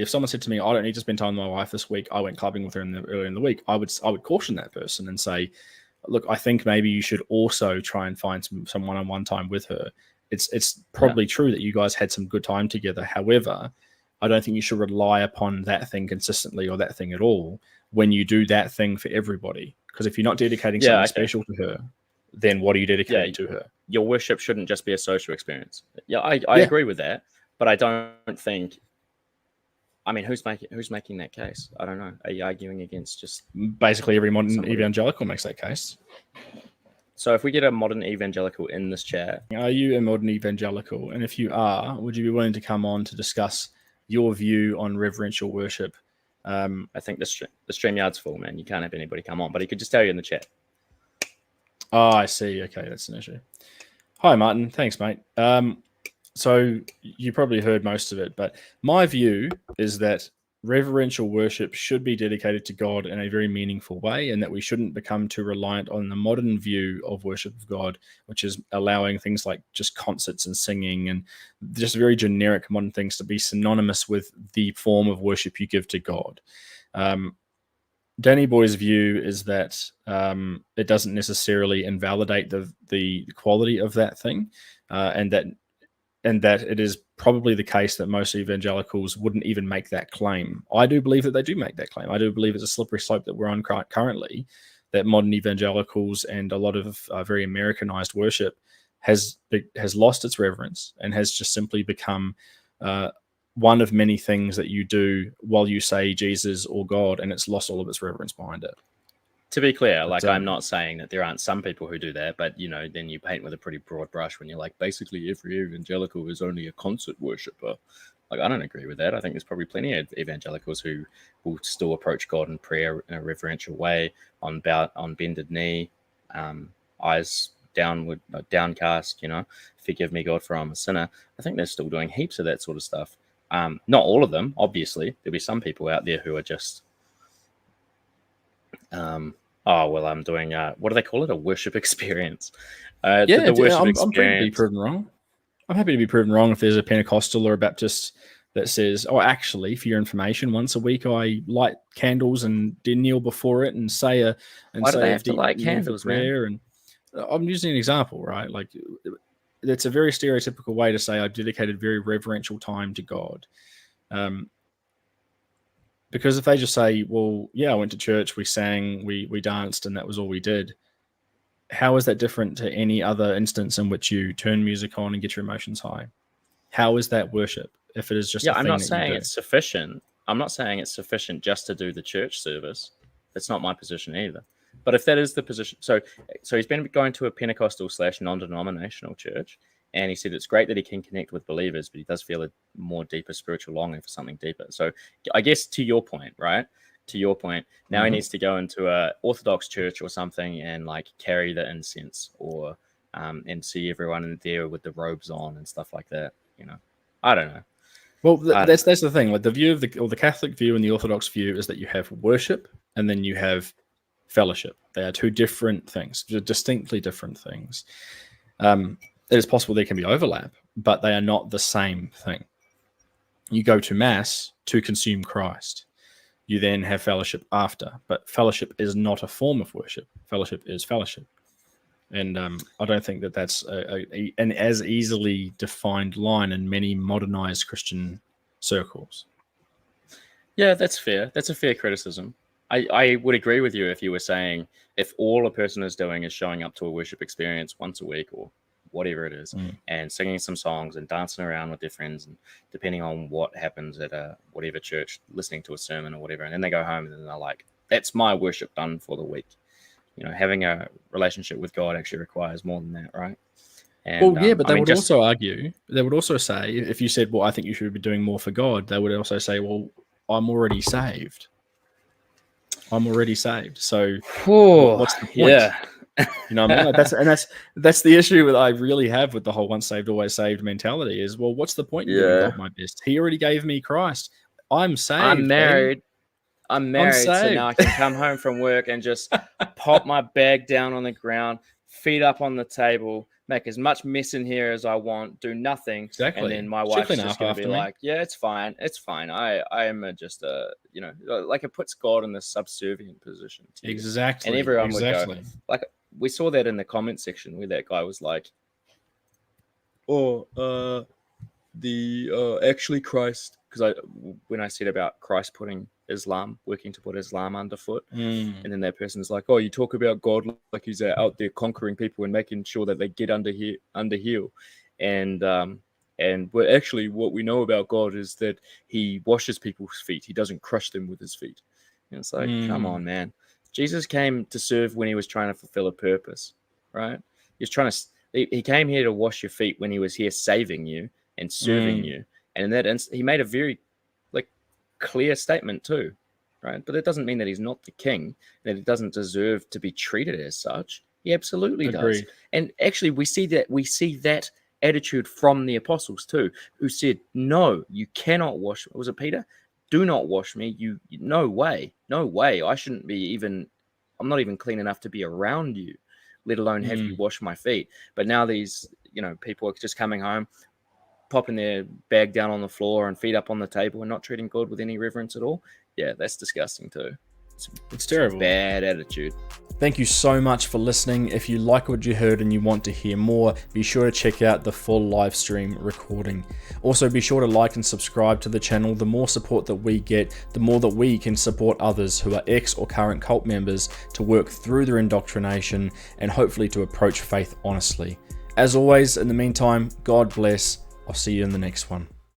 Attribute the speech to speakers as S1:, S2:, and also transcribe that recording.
S1: if someone said to me, I don't need to spend time with my wife this week, I went clubbing with her earlier in the week, I would caution that person and say, look, I think maybe you should also try and find some one-on-one time with her. It's probably true that you guys had some good time together. However, I don't think you should rely upon that thing consistently or that thing at all when you do that thing for everybody. Because if you're not dedicating something special to her, then what are you dedicating to her?
S2: Your worship shouldn't just be a social experience. Yeah, I agree with that, but I don't think. I mean, who's making that case? I don't know. Are you arguing against just
S1: basically every modern evangelical makes that case?
S2: So if we get a modern evangelical in this chat,
S1: are you a modern evangelical? And if you are, would you be willing to come on to discuss your view on reverential worship?
S2: I think the StreamYard's full, man. You can't have anybody come on, but he could just tell you in the chat.
S1: Oh, I see. Okay, that's an issue. Hi, Martin. Thanks, mate. So you probably heard most of it, but my view is that reverential worship should be dedicated to God in a very meaningful way, and that we shouldn't become too reliant on the modern view of worship of God, which is allowing things like just concerts and singing and just very generic modern things to be synonymous with the form of worship you give to God. DannyBoy's view is that it doesn't necessarily invalidate the quality of that thing, and that it is probably the case that most evangelicals wouldn't even make that claim. I do believe that they do make that claim. I do believe it's a slippery slope that we're on currently, that modern evangelicals and a lot of very Americanized worship has lost its reverence and has just simply become one of many things that you do while you say Jesus or God, and it's lost all of its reverence behind it.
S2: To be clear, I'm not saying that there aren't some people who do that, but, then you paint with a pretty broad brush when you're like, basically every evangelical is only a concert worshiper. I don't agree with that. I think there's probably plenty of evangelicals who will still approach God in prayer in a reverential way, on bended knee, eyes downward, downcast, forgive me, God, for I'm a sinner. I think they're still doing heaps of that sort of stuff. Not all of them, obviously. There'll be some people out there who are just... I'm doing what do they call it? A worship experience.
S1: I'm happy to be proven wrong. I'm happy to be proven wrong if there's a Pentecostal or a Baptist that says, oh, actually, for your information, once a week I light candles and kneel before it and say a and
S2: why
S1: say
S2: do they have to light candles,
S1: prayer,
S2: man?
S1: And I'm using an example, right? Like, that's a very stereotypical way to say I've dedicated very reverential time to God. Because if they just say, well, yeah, I went to church, we sang, we danced, and that was all we did, how is that different to any other instance in which you turn music on and get your emotions high? How is that worship if it is just a thing
S2: I'm not
S1: that
S2: saying
S1: you do?
S2: it's sufficient. I'm not saying it's sufficient just to do the church service. That's not my position either. But if that is the position, so he's been going to a Pentecostal / non-denominational church, and he said it's great that he can connect with believers, but he does feel a more deeper spiritual longing for something deeper. So I guess to your point, right? To your point, now he needs to go into a Orthodox church or something and carry the incense or and see everyone in there with the robes on and stuff like that. I don't know.
S1: Well, that's the thing. Like, the view of the Catholic view and the Orthodox view is that you have worship and then you have fellowship. They are two different things, distinctly different things. It is possible there can be overlap, but they are not the same thing. You go to Mass to consume Christ. You then have fellowship after, but fellowship is not a form of worship. Fellowship is fellowship. And I don't think that that's an as easily defined line in many modernized Christian circles.
S2: Yeah, that's fair. That's a fair criticism. I would agree with you if you were saying if all a person is doing is showing up to a worship experience once a week or whatever it is, and singing some songs and dancing around with their friends, and depending on what happens at whatever church, listening to a sermon or whatever, and then they go home and then they're like, that's my worship done for the week. Having a relationship with God actually requires more than that, right? And,
S1: but they would also argue, they would also say, if you said, well, I think you should be doing more for God, they would also say, well, I'm already saved. So what's the point?
S2: Yeah.
S1: You know what I mean? That's the issue that I really have with the whole once saved, always saved mentality is, well, what's the point in giving God my best? He already gave me Christ. I'm saved.
S2: I'm married. So now I can come home from work and just pop my bag down on the ground, feet up on the table, make as much mess in here as I want, do nothing.
S1: Exactly.
S2: And then my
S1: She'll
S2: wife's
S1: clean
S2: just
S1: up
S2: going to be
S1: after me.
S2: like, yeah, it's fine. It's fine. I am just a, you know, like it puts God in this subservient position. To you.
S1: Exactly.
S2: And everyone would
S1: exactly.
S2: go, like, we saw that in the comment section where that guy was like, oh, actually Christ, because when I said about Christ putting Islam, working to put Islam underfoot, and then that person's like, oh, you talk about God like he's out there conquering people and making sure that they get under heel, and actually what we know about God is that he washes people's feet, he doesn't crush them with his feet. And it's like, come on, man. Jesus came to serve when he was trying to fulfill a purpose, right? He came here to wash your feet when he was here saving you and serving you. And in that he made a very clear statement too, right? But that doesn't mean that he's not the king, that he doesn't deserve to be treated as such. He absolutely does. And actually we see that attitude from the apostles too, who said, no, you cannot wash. Was it Peter? Do not wash me. No way. I shouldn't be even, I'm not even clean enough to be around you, let alone have you wash my feet. But now these, people are just coming home, popping their bag down on the floor and feet up on the table and not treating God with any reverence at all. Yeah, that's disgusting too.
S1: It's terrible.
S2: Bad attitude.
S1: Thank you so much for listening. If you like what you heard and you want to hear more, be sure to check out the full live stream recording. Also, be sure to like and subscribe to the channel. The more support that we get, the more that we can support others who are ex or current cult members to work through their indoctrination and hopefully to approach faith honestly. As always, in the meantime, God bless. I'll see you in the next one.